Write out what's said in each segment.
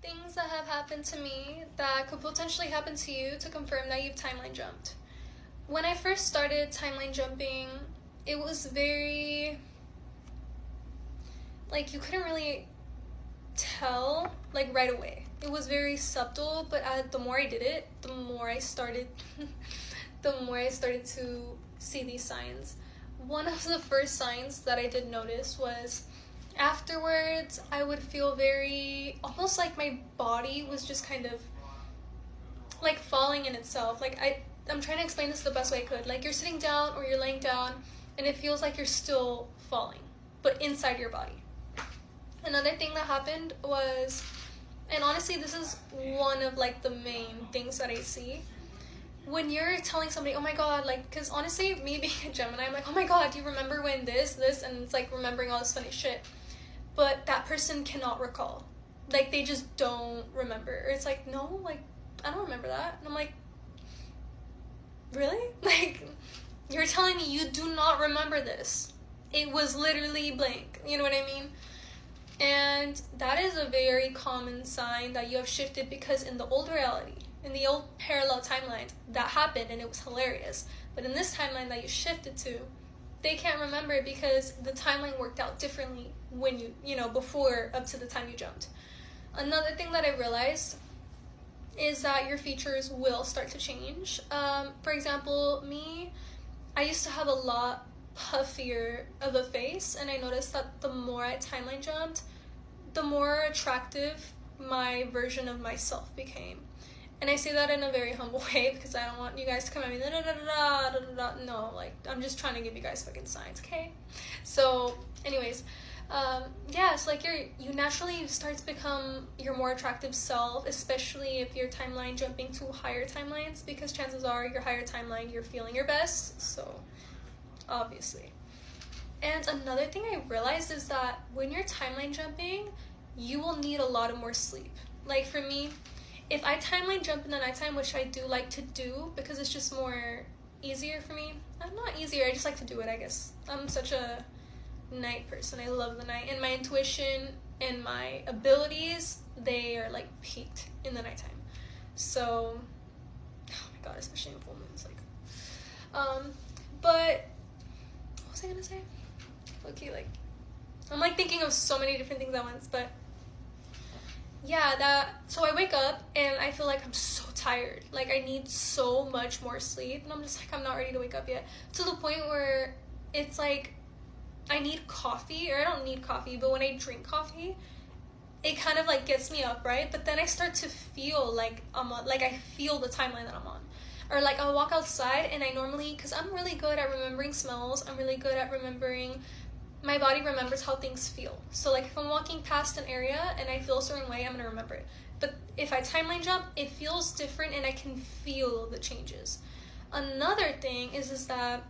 things that have happened to me that could potentially happen to you to confirm that you've timeline jumped. When I first started timeline jumping, it was very, like, you couldn't really tell, like, right away. It was very subtle, but the more I did it, the more I started to see these signs. One of the first signs that I did notice was afterwards I would feel very, almost like my body was just kind of like falling in itself. Like I'm trying to explain this the best way I could. Like, you're sitting down or you're laying down and it feels like you're still falling, but inside your body. Another thing that happened was, and honestly this is one of like the main things that I see, when you're telling somebody, oh my god, like, because honestly, me being a Gemini, I'm like, oh my god, do you remember when this, and it's like remembering all this funny shit. But that person cannot recall. Like, they just don't remember. Or it's like, no, like, I don't remember that. And I'm like, really? Like, you're telling me you do not remember this. It was literally blank. You know what I mean? And that is a very common sign that you have shifted, because in the old reality, in the old parallel timelines, that happened and it was hilarious. But in this timeline that you shifted to, they can't remember because the timeline worked out differently when you know, before, up to the time you jumped. Another thing that I realized is that your features will start to change. For example, me, I used to have a lot puffier of a face, and I noticed that the more I timeline jumped, the more attractive my version of myself became. And I say that in a very humble way because I don't want you guys to come at me, no, like, I'm just trying to give you guys fucking signs, okay? So, anyways, yeah, it's like you naturally start to become your more attractive self, especially if you're timeline jumping to higher timelines, because chances are your higher timeline, you're feeling your best, so, obviously. And another thing I realized is that when you're timeline jumping, you will need a lot of more sleep. Like, for me, if I timeline jump in the nighttime, which I do like to do because it's just more easier for me. I'm not easier, I just like to do it, I guess. I'm such a night person. I love the night. And my intuition and my abilities, they are like peaked in the nighttime. So, oh my god, especially in full moons. Like, but, what was I gonna say? Okay, like, I'm like thinking of so many different things at once, but yeah, so I wake up and I feel like I'm so tired. Like, I need so much more sleep, and I'm just like, I'm not ready to wake up yet. To the point where it's like, I need coffee, or I don't need coffee, but when I drink coffee, it kind of like gets me up, right? But then I start to feel like I'm on, like, I feel the timeline that I'm on. Or like, I'll walk outside and I normally, because I'm really good at remembering smells, I'm really good at remembering, my body remembers how things feel. So like, if I'm walking past an area and I feel a certain way, I'm gonna remember it. But if I timeline jump, it feels different and I can feel the changes. Another thing is that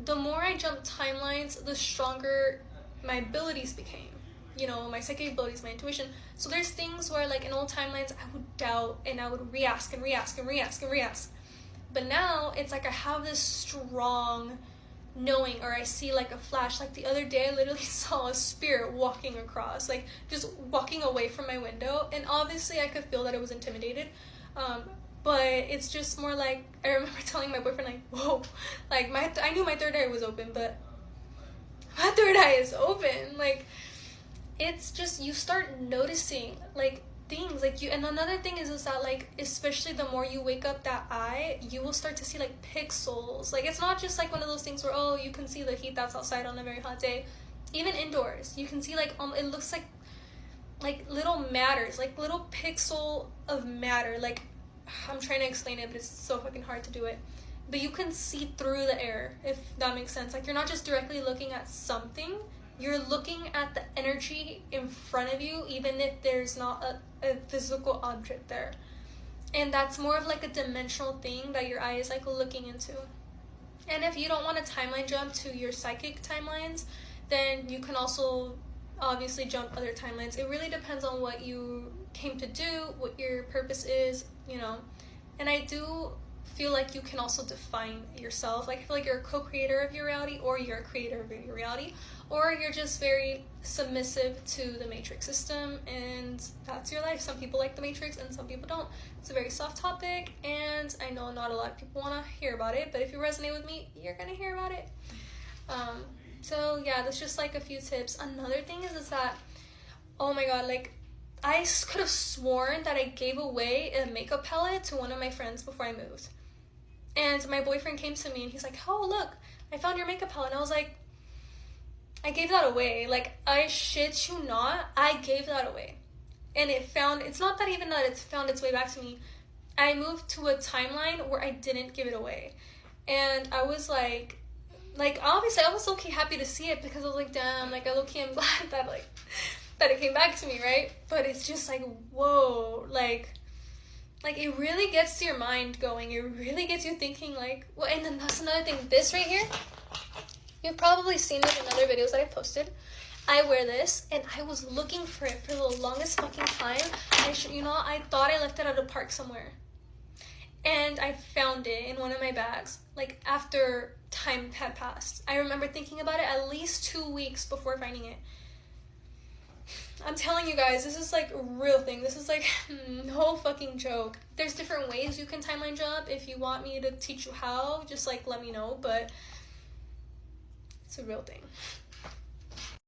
the more I jump timelines, the stronger my abilities became. You know, my psychic abilities, my intuition. So there's things where, like, in old timelines, I would doubt and I would re-ask and re-ask and re-ask and re-ask. But now, it's like I have this strong knowing, or I see like a flash. Like, the other day I literally saw a spirit walking across, like just walking away from my window, and obviously I could feel that it was intimidated, but it's just more like, I remember telling my boyfriend, like, whoa, like, I knew my third eye was open, but my third eye is open. Like, it's just, you start noticing like things, like, you. And another thing is that, like, especially the more you wake up that eye, you will start to see like pixels. Like, it's not just like one of those things where, oh, you can see the heat that's outside on a very hot day. Even indoors, you can see like, it looks like little matters, like little pixel of matter. Like, I'm trying to explain it, but it's so fucking hard to do it. But you can see through the air, if that makes sense. Like, you're not just directly looking at something, you're looking at the energy in front of you, even if there's not a physical object there. And that's more of like a dimensional thing that your eye is like looking into. And if you don't want to timeline jump to your psychic timelines, then you can also obviously jump other timelines. It really depends on what you came to do, what your purpose is, you know. And I do feel like you can also define yourself. Like, I feel like you're a co-creator of your reality, or you're a creator of your reality, or you're just very submissive to the Matrix system, and that's your life. Some people like the Matrix and some people don't. It's a very soft topic, and I know not a lot of people want to hear about it, but if you resonate with me, you're gonna hear about it. So yeah, that's just like a few tips. Another thing is that, oh my god, like, I could have sworn that I gave away a makeup palette to one of my friends before I moved. And my boyfriend came to me and he's like, oh, look, I found your makeup palette. And I was like, I gave that away. Like, I shit you not, I gave that away. And it's not that even that it's found its way back to me. I moved to a timeline where I didn't give it away. And I was like, obviously I was low-key happy to see it, because I was like, damn, like, I low-key am glad that, like, that it came back to me, right? But it's just like, whoa, like it really gets to your mind going. It really gets you thinking, like, well, and then that's another thing. This right here, you've probably seen it in other videos that I posted. I wear this, and I was looking for it for the longest fucking time. I thought I left it at a park somewhere. And I found it in one of my bags, like, after time had passed. I remember thinking about it at least 2 weeks before finding it. I'm telling you guys, this is like a real thing. This is like no fucking joke. There's different ways you can timeline jump. If you want me to teach you how, just like let me know, but it's a real thing.